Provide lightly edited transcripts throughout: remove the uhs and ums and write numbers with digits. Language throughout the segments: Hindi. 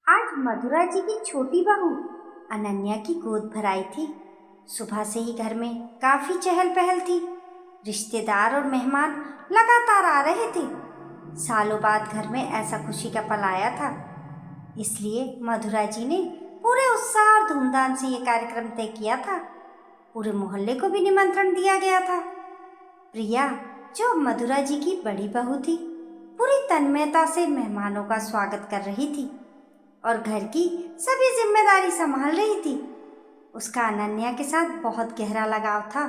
आज मधुरा जी की छोटी बहू अनन्या की गोद भराई थी। सुबह से ही घर में काफी चहल पहल थी। रिश्तेदार और मेहमान लगातार आ रहे थे। सालों बाद घर में ऐसा खुशी का पल आया था। इसलिए मधुरा जी ने पूरे उत्साह और धूमधाम से ये कार्यक्रम तय किया था। पूरे मोहल्ले को भी निमंत्रण दिया गया था। प्रिया, जो मधुरा जी की बड़ी बहू थी, पूरी तन्मयता से मेहमानों का स्वागत कर रही थी और घर की सभी जिम्मेदारी संभाल रही थी। उसका अनन्या के साथ बहुत गहरा लगाव था।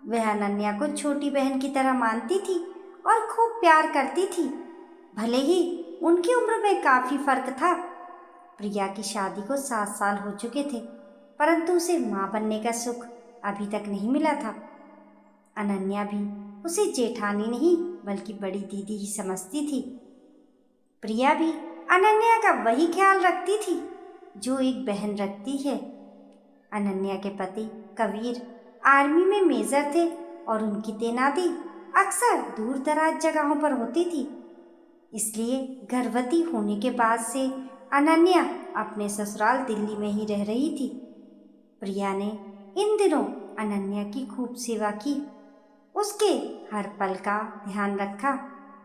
वह अनन्या को छोटी बहन की तरह मानती थी और खूब प्यार करती थी। भले ही उनकी उम्र में काफी फर्क था। प्रिया की शादी को 7 साल हो चुके थे, परंतु उसे माँ बनने का सुख अभी तक नहीं मिला था। अनन्या भी उसे जेठानी नहीं बल्कि बड़ी दीदी ही समझती थी। प्रिया भी अनन्या का वही ख्याल रखती थी जो एक बहन रखती है। अनन्या के पति कबीर आर्मी में मेजर थे और उनकी तैनाती अक्सर दूर दराज जगहों पर होती थी। इसलिए गर्भवती होने के बाद से अनन्या अपने ससुराल दिल्ली में ही रह रही थी। प्रिया ने इन दिनों अनन्या की खूब सेवा की। उसके हर पल का ध्यान रखा,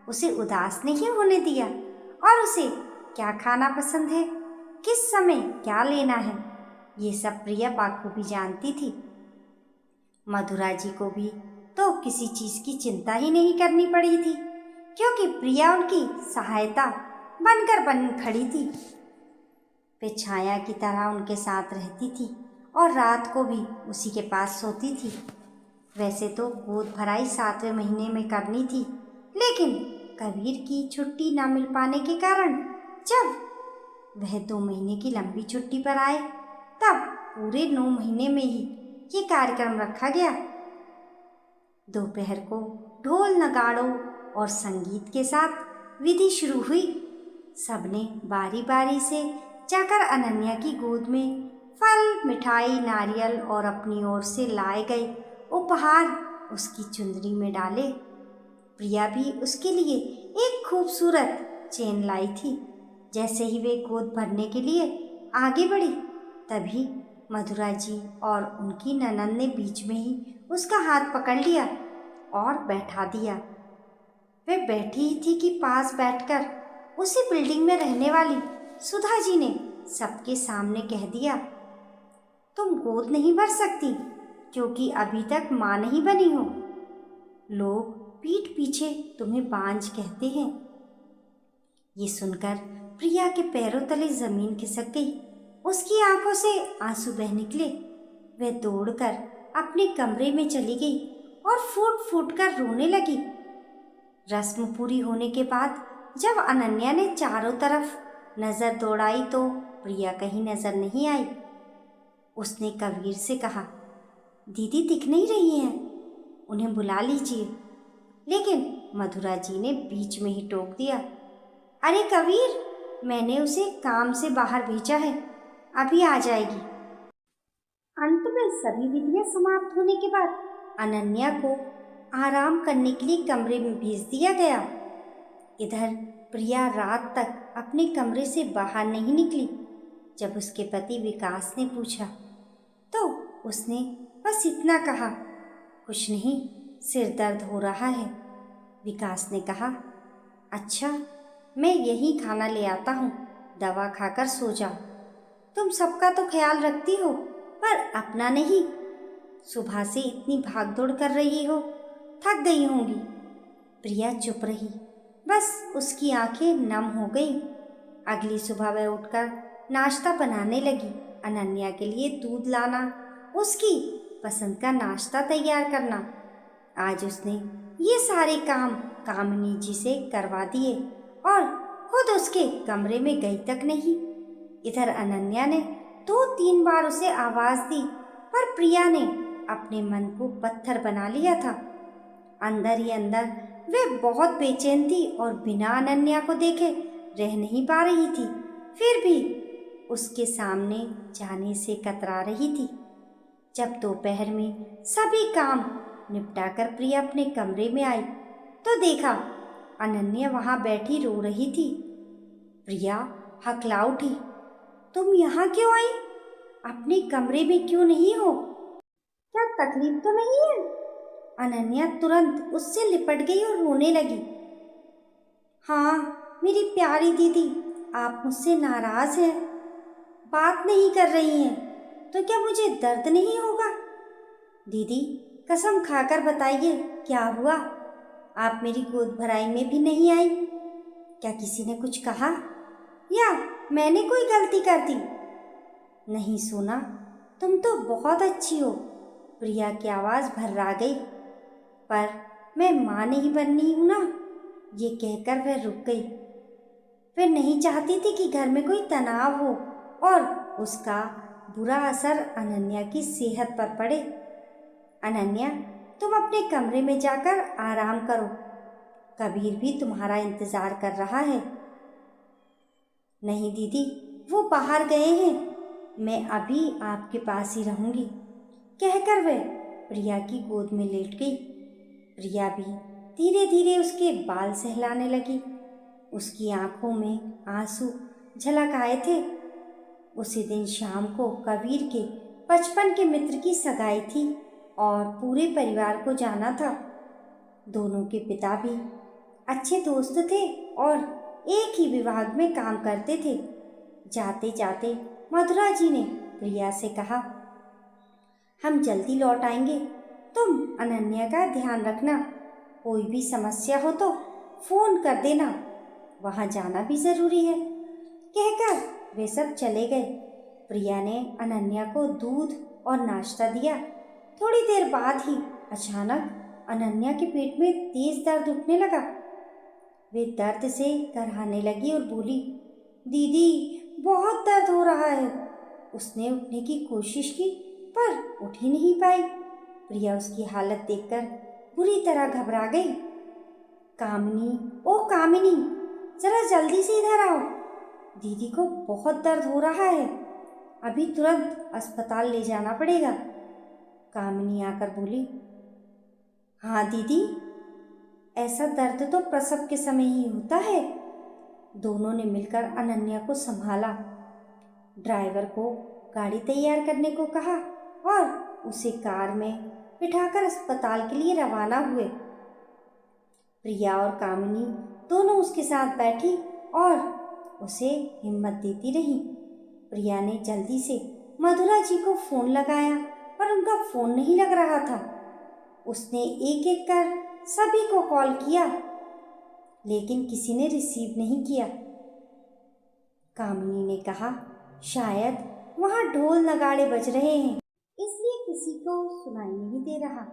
उसे उदास नहीं होने दिया और उसे क्या खाना पसंद है, किस समय क्या लेना है, ये सब प्रिया बाखूबी जानती थी। मधुरा जी को भी तो किसी चीज की चिंता ही नहीं करनी पड़ी थी, क्योंकि प्रिया उनकी सहायता बनकर बन खड़ी थी। वे छाया की तरह उनके साथ रहती थी और रात को भी उसी के पास सोती थी। वैसे तो गोद भराई 7वें महीने में करनी थी, लेकिन कबीर की छुट्टी न मिल पाने के कारण जब वह 2 महीने की लंबी छुट्टी पर आए, तब पूरे 9 महीने में ही ये कार्यक्रम रखा गया। दोपहर को ढोल नगाड़ों और संगीत के साथ विधि शुरू हुई। सबने बारी बारी से जाकर अनन्या की गोद में फल, मिठाई, नारियल और अपनी ओर से लाए गए उपहार उसकी चुंदरी में डाले। प्रिया भी उसके लिए एक खूबसूरत चेन लाई थी। जैसे ही वे गोद भरने के लिए आगे बढ़ी, तभी मधुरा जी और उनकी ननद ने बीच में ही उसका हाथ पकड़ लिया और बैठा दिया। वे बैठी ही थी कि पास बैठकर उसी बिल्डिंग में रहने वाली सुधा जी ने सबके सामने कह दिया, तुम गोद नहीं भर सकती क्योंकि अभी तक माँ नहीं बनी हो। लोग पीठ पीछे तुम्हें बांझ कहते हैं। ये सुनकर प्रिया के पैरों तले जमीन खिसक गई। उसकी आंखों से आंसू बह निकले। वह दौड़कर अपने कमरे में चली गई और फूट फूट कर रोने लगी। रस्म पूरी होने के बाद जब अनन्या ने चारों तरफ नजर दौड़ाई तो प्रिया कहीं नजर नहीं आई। उसने कबीर से कहा, दीदी दिख नहीं रही हैं, उन्हें बुला लीजिए। लेकिन मधुरा जी ने बीच में ही टोक दिया, अरे कबीर, मैंने उसे काम से बाहर भेजा है, अभी आ जाएगी। अंत में सभी विधियां समाप्त होने के बाद अनन्या को आराम करने के लिए कमरे में भेज दिया गया। इधर प्रिया रात तक अपने कमरे से बाहर नहीं निकली। जब उसके पति विकास ने पूछा तो उसने बस इतना कहा, कुछ नहीं, सिर दर्द हो रहा है। विकास ने कहा, अच्छा, मैं यही खाना ले आता हूँ, दवा खाकर सो जाओ। तुम सबका तो ख्याल रखती हो पर अपना नहीं। सुबह से इतनी भागदौड़ कर रही हो, थक गई होंगी। प्रिया चुप रही, बस उसकी आंखें नम हो गई। अगली सुबह वह उठकर नाश्ता बनाने लगी। अनन्या के लिए दूध लाना, उसकी पसंद का नाश्ता तैयार करना। आज उसने ये सारे काम कामिनी जी से करवा दिए और खुद उसके कमरे में गई तक नहीं। इधर अनन्या ने 2-3 बार उसे आवाज दी, पर प्रिया ने अपने मन को पत्थर बना लिया था। अंदर ही अंदर वे बहुत बेचैन थी और बिना अनन्या को देखे रह नहीं पा रही थी। फिर भी उसके सामने जाने से कतरा रही थी। जब दोपहर में सभी काम निपटाकर प्रिया अपने कमरे में आई तो देखा अनन्या वहां बैठी रो रही थी। प्रिया हकला उठी। तुम यहाँ क्यों आई? अपने कमरे में क्यों नहीं हो? क्या तकलीफ तो नहीं है? अनन्या तुरंत उससे लिपट गई और रोने लगी। हाँ मेरी प्यारी दीदी, आप मुझसे नाराज हैं, बात नहीं कर रही हैं, तो क्या मुझे दर्द नहीं होगा? दीदी कसम खाकर बताइए क्या हुआ? आप मेरी गोद भराई में भी नहीं आई। क्या किसी ने कुछ कहा या मैंने कोई गलती कर दी? नहीं सोना, तुम तो बहुत अच्छी हो। प्रिया की आवाज़ भर्रा गई। पर मैं माँ नहीं बननी हूँ ना, ये कहकर वह रुक गई। वह नहीं चाहती थी कि घर में कोई तनाव हो और उसका बुरा असर अनन्या की सेहत पर पड़े। अनन्या, तुम अपने कमरे में जाकर आराम करो, कबीर भी तुम्हारा इंतज़ार कर रहा है। नहीं दीदी, वो बाहर गए हैं, मैं अभी आपके पास ही रहूँगी, कहकर वह प्रिया की गोद में लेट गई। प्रिया भी धीरे धीरे उसके बाल सहलाने लगी। उसकी आंखों में आंसू झलक आए थे। उसी दिन शाम को कबीर के बचपन के मित्र की सगाई थी और पूरे परिवार को जाना था। दोनों के पिता भी अच्छे दोस्त थे और एक ही विभाग में काम करते थे। जाते जाते मधुरा जी ने प्रिया से कहा, हम जल्दी लौट आएंगे, तुम अनन्या का ध्यान रखना, कोई भी समस्या हो तो फोन कर देना, वहाँ जाना भी ज़रूरी है। कहकर वे सब चले गए। प्रिया ने अनन्या को दूध और नाश्ता दिया। थोड़ी देर बाद ही अचानक अनन्या के पेट में तेज दर्द उठने लगा। वे दर्द से कराहने लगी और बोली, दीदी बहुत दर्द हो रहा है। उसने उठने की कोशिश की पर उठ ही नहीं पाई। प्रिया उसकी हालत देखकर बुरी तरह घबरा गई। कामिनी, ओ कामिनी, जरा जल्दी से इधर आओ, दीदी को बहुत दर्द हो रहा है, अभी तुरंत अस्पताल ले जाना पड़ेगा। कामिनी आकर बोली, हाँ दीदी, ऐसा दर्द तो प्रसव के समय ही होता है। दोनों ने मिलकर अनन्या को संभाला, ड्राइवर को गाड़ी तैयार करने को कहा और उसे कार में बिठाकर अस्पताल के लिए रवाना हुए। प्रिया और कामिनी दोनों उसके साथ बैठी और उसे हिम्मत देती रही। प्रिया ने जल्दी से मधुरा जी को फ़ोन लगाया पर उनका फ़ोन नहीं लग रहा था। उसने एक एक कर सभी को कॉल किया लेकिन किसी ने रिसीव नहीं किया। कामिनी ने कहा, शायद वहाँ ढोल नगाड़े बज रहे हैं, इसलिए किसी को सुनाई नहीं दे रहा।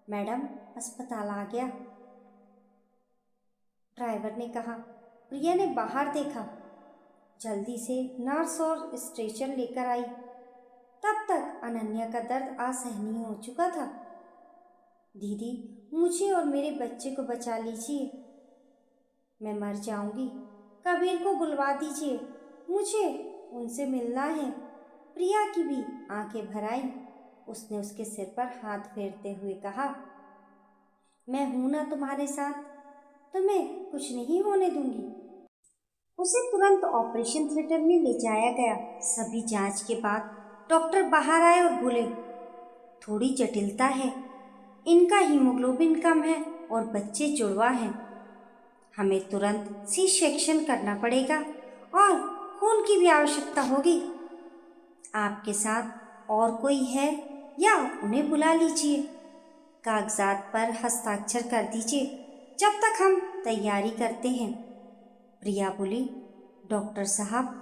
मैडम, अस्पताल आ गया, ड्राइवर ने कहा। प्रिया ने बाहर देखा। जल्दी से नर्स और स्ट्रेचर लेकर आई। तब तक अनन्या का दर्द असहनीय हो चुका था। दीदी, मुझे और मेरे बच्चे को बचा लीजिए, मैं मर जाऊंगी, कबीर को बुलवा दीजिए, मुझे उनसे मिलना है। प्रिया की भी आंखें भर आईं। उसने उसके सिर पर हाथ फेरते हुए कहा, मैं हूं ना तुम्हारे साथ, तुम्हें कुछ नहीं होने दूंगी। उसे तुरंत ऑपरेशन थिएटर में ले जाया गया। सभी जांच के बाद डॉक्टर बाहर आए और बोले, थोड़ी जटिलता है, इनका हीमोग्लोबिन कम है और बच्चे जुड़वा हैं, हमें तुरंत सी सेक्शन करना पड़ेगा और खून की भी आवश्यकता होगी। आपके साथ और कोई है या उन्हें बुला लीजिए, कागजात पर हस्ताक्षर कर दीजिए जब तक हम तैयारी करते हैं। प्रिया बोली, डॉक्टर साहब,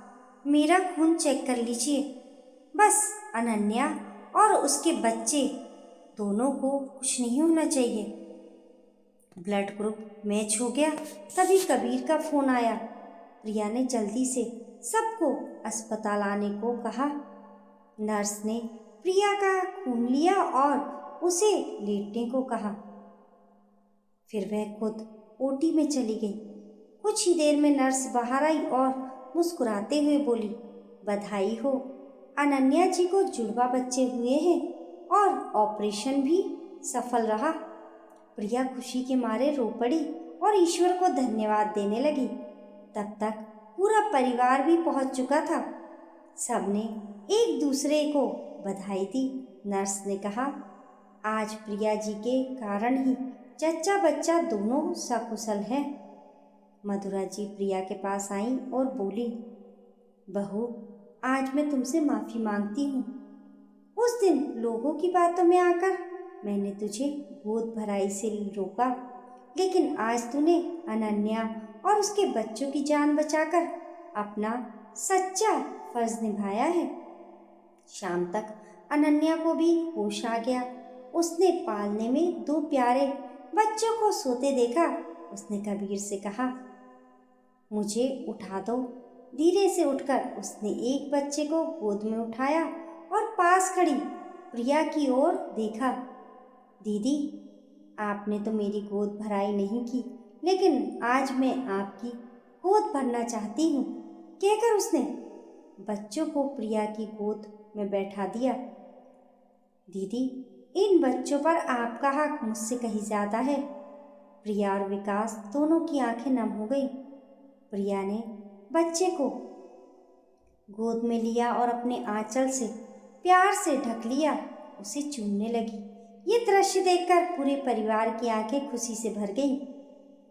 मेरा खून चेक कर लीजिए, बस अनन्या और उसके बच्चे दोनों को कुछ नहीं होना चाहिए। ब्लड ग्रुप मैच हो गया। तभी कबीर का फ़ोन आया। प्रिया ने जल्दी से सबको अस्पताल आने को कहा। नर्स ने प्रिया का खून लिया और उसे लेटने को कहा। फिर वह खुद ओटी में चली गई। कुछ ही देर में नर्स बाहर आई और मुस्कुराते हुए बोली, बधाई हो, अनन्या जी को जुड़वा बच्चे हुए हैं और ऑपरेशन भी सफल रहा। प्रिया खुशी के मारे रो पड़ी और ईश्वर को धन्यवाद देने लगी। तब तक पूरा परिवार भी पहुंच चुका था। सबने एक दूसरे को बधाई दी। नर्स ने कहा, आज प्रिया जी के कारण ही जच्चा बच्चा दोनों सकुशल हैं। मधुरा जी प्रिया के पास आईं और बोली, बहू, आज मैं तुमसे माफ़ी मांगती हूँ। उस दिन लोगों की बातों में आकर मैंने तुझे गोद भराई से रोका, लेकिन आज तूने अनन्या और उसके बच्चों की जान बचाकर अपना सच्चा फर्ज निभाया है। शाम तक अनन्या को भी होश आ गया। उसने पालने में 2 प्यारे बच्चों को सोते देखा। उसने कबीर से कहा, मुझे उठा दो। धीरे से उठकर उसने एक बच्चे को गोद में उठाया और पास खड़ी प्रिया की ओर देखा। दीदी, आपने तो मेरी गोद भराई नहीं की, लेकिन आज मैं आपकी गोद भरना चाहती हूँ, कहकर उसने बच्चों को प्रिया की गोद में बैठा दिया। दीदी, इन बच्चों पर आपका हक मुझसे कहीं ज़्यादा है। प्रिया और विकास दोनों की आंखें नम हो गई। प्रिया ने बच्चे को गोद में लिया और अपने आंचल से प्यार से ढक लिया, उसे चूमने लगी। ये दृश्य देखकर पूरे परिवार की आंखें खुशी से भर गईं।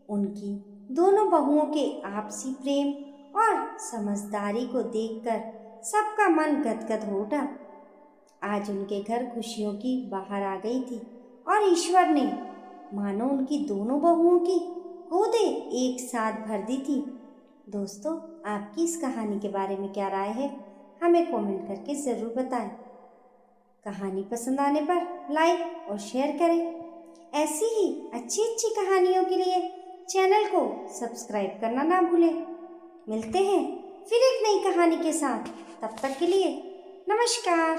उनकी दोनों बहुओं के आपसी प्रेम और समझदारी को देखकर सबका मन गदगद हो उठा। आज उनके घर खुशियों की बहार आ गई थी और ईश्वर ने मानो उनकी दोनों बहुओं की गोदें एक साथ भर दी थी। दोस्तों, आपकी इस कहानी के बारे में क्या राय है, हमें कमेंट करके ज़रूर बताएं। कहानी पसंद आने पर लाइक और शेयर करें। ऐसी ही अच्छी अच्छी कहानियों के लिए चैनल को सब्सक्राइब करना ना भूलें। मिलते हैं फिर एक नई कहानी के साथ। तब तक के लिए नमस्कार।